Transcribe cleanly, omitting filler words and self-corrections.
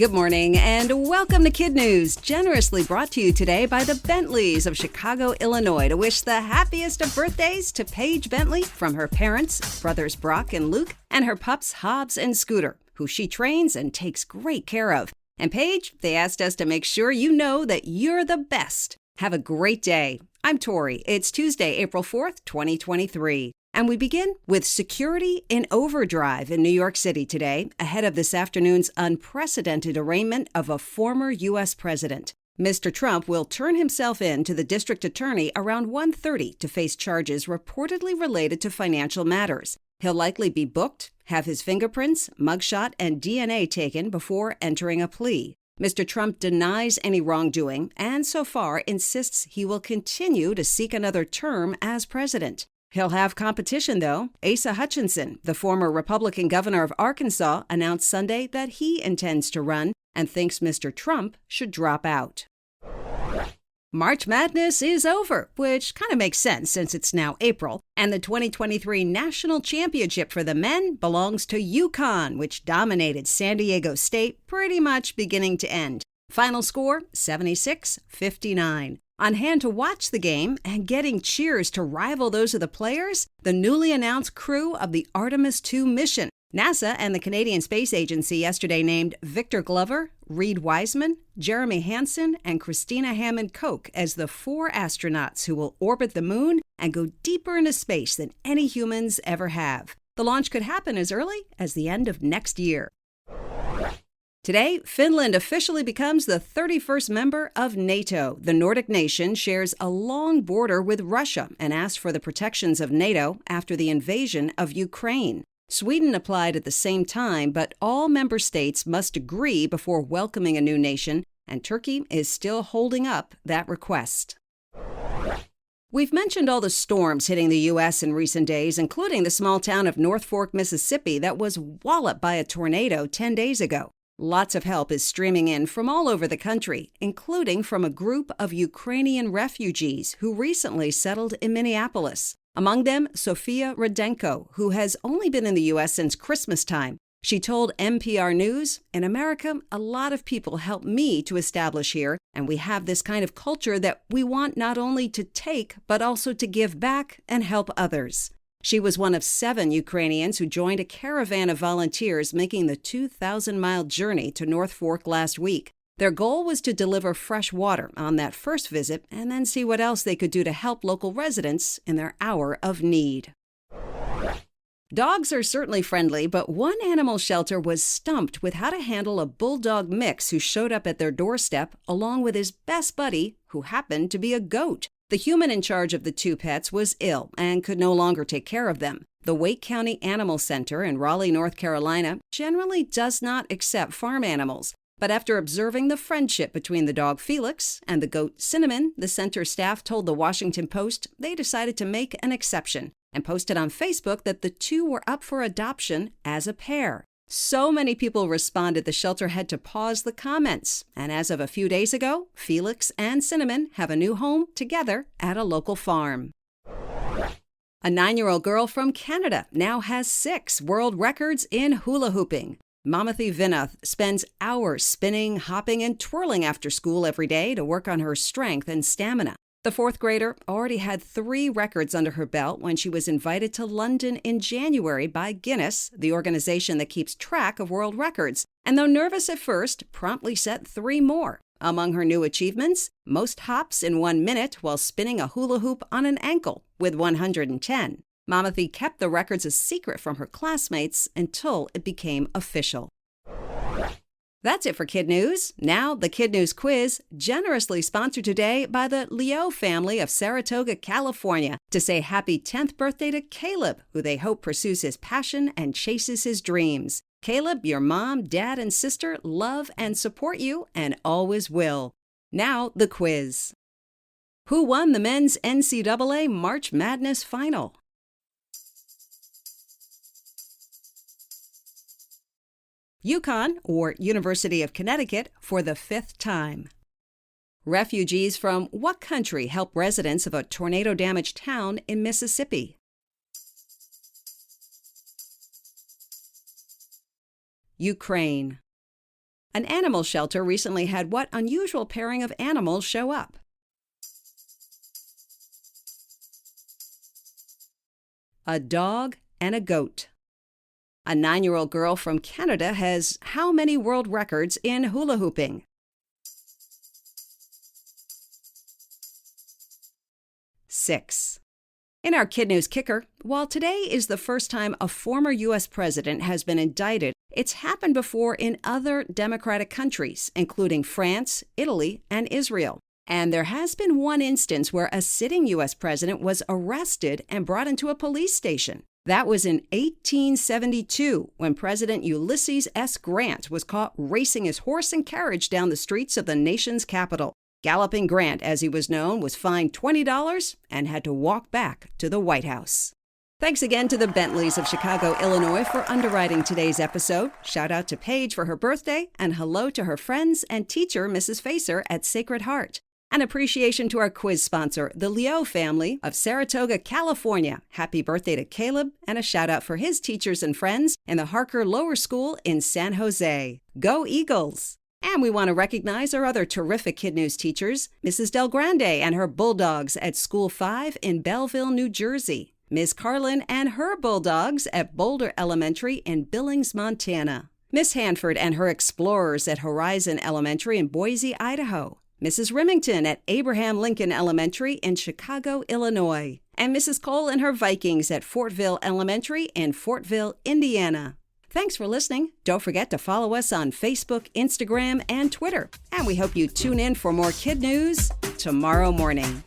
Good morning and welcome to KidNuz, generously brought to you today by the Bentleys of Chicago, Illinois, to wish the happiest of birthdays to Paige Bentley from her parents, brothers Brock and Luke, and her pups Hobbs and Scooter, who she trains and takes great care of. And Paige, they asked us to make sure you know that you're the best. Have a great day. I'm Tori. It's Tuesday, April 4th, 2023. And we begin with security in overdrive in New York City today, ahead of this afternoon's unprecedented arraignment of a former U.S. president. Mr. Trump will turn himself in to the district attorney around 1:30 to face charges reportedly related to financial matters. He'll likely be booked, have his fingerprints, mugshot, and DNA taken before entering a plea. Mr. Trump denies any wrongdoing and so far insists he will continue to seek another term as president. He'll have competition, though. Asa Hutchinson, the former Republican governor of Arkansas, announced Sunday that he intends to run and thinks Mr. Trump should drop out. March Madness is over, which kind of makes sense since it's now April, and the 2023 National Championship for the men belongs to UConn, which dominated San Diego State pretty much beginning to end. Final score, 76-59. On hand to watch the game and getting cheers to rival those of the players, the newly announced crew of the Artemis II mission. NASA and the Canadian Space Agency yesterday named Victor Glover, Reed Wiseman, Jeremy Hansen, and Christina Hammond-Koch as the 4 astronauts who will orbit the moon and go deeper into space than any humans ever have. The launch could happen as early as the end of next year. Today, Finland officially becomes the 31st member of NATO. The Nordic nation shares a long border with Russia and asked for the protections of NATO after the invasion of Ukraine. Sweden applied at the same time, but all member states must agree before welcoming a new nation, and Turkey is still holding up that request. We've mentioned all the storms hitting the U.S. in recent days, including the small town of North Fork, Mississippi, that was walloped by a tornado 10 days ago. Lots of help is streaming in from all over the country, including from a group of Ukrainian refugees who recently settled in Minneapolis. Among them, Sofia Rudenko, who has only been in the U.S. since Christmas time. She told NPR News, "In America, a lot of people helped me to establish here, and we have this kind of culture that we want not only to take, but also to give back and help others." She was one of 7 Ukrainians who joined a caravan of volunteers making the 2,000-mile journey to North Fork last week. Their goal was to deliver fresh water on that first visit and then see what else they could do to help local residents in their hour of need. Dogs are certainly friendly, but one animal shelter was stumped with how to handle a bulldog mix who showed up at their doorstep along with his best buddy, who happened to be a goat. The human in charge of the 2 pets was ill and could no longer take care of them. The Wake County Animal Center in Raleigh, North Carolina, generally does not accept farm animals. But after observing the friendship between the dog Felix and the goat Cinnamon, the center staff told the Washington Post they decided to make an exception and posted on Facebook that the 2 were up for adoption as a pair. So many people responded the shelter had to pause the comments. And as of a few days ago, Felix and Cinnamon have a new home together at a local farm. A 9-year-old girl from Canada now has 6 world records in hula-hooping. Mamathi Vinath spends hours spinning, hopping, and twirling after school every day to work on her strength and stamina. The 4th grader already had 3 records under her belt when she was invited to London in January by Guinness, the organization that keeps track of world records, and though nervous at first, promptly set 3 more. Among her new achievements, most hops in 1 minute while spinning a hula hoop on an ankle with 110. Mamathi kept the records a secret from her classmates until it became official. That's it for KidNuz. Now, the KidNuz quiz, generously sponsored today by the Leo family of Saratoga, California, to say happy 10th birthday to Caleb, who they hope pursues his passion and chases his dreams. Caleb, your mom, dad, and sister love and support you and always will. Now, the quiz. Who won the men's NCAA March Madness final? UConn, or University of Connecticut, for the 5th time. Refugees from what country help residents of a tornado-damaged town in Mississippi? Ukraine. An animal shelter recently had what unusual pairing of animals show up? A dog and a goat. A 9-year-old girl from Canada has how many world records in hula hooping? 6. In our KidNuz Kicker, while today is the first time a former U.S. president has been indicted, it's happened before in other democratic countries, including France, Italy, and Israel. And there has been one instance where a sitting U.S. president was arrested and brought into a police station. That was in 1872, when President Ulysses S. Grant was caught racing his horse and carriage down the streets of the nation's capital. Galloping Grant, as he was known, was fined $20 and had to walk back to the White House. Thanks again to the Bentleys of Chicago, Illinois for underwriting today's episode. Shout out to Paige for her birthday, and hello to her friends and teacher, Mrs. Facer at Sacred Heart. An appreciation to our quiz sponsor, the Leo family of Saratoga, California. Happy birthday to Caleb, and a shout out for his teachers and friends in the Harker Lower School in San Jose. Go Eagles! And we want to recognize our other terrific KidNuz teachers, Mrs. Del Grande and her Bulldogs at School 5 in Belleville, New Jersey. Ms. Carlin and her Bulldogs at Boulder Elementary in Billings, Montana. Miss Hanford and her Explorers at Horizon Elementary in Boise, Idaho. Mrs. Remington at Abraham Lincoln Elementary in Chicago, Illinois. And Mrs. Cole and her Vikings at Fortville Elementary in Fortville, Indiana. Thanks for listening. Don't forget to follow us on Facebook, Instagram, and Twitter. And we hope you tune in for more KidNuz tomorrow morning.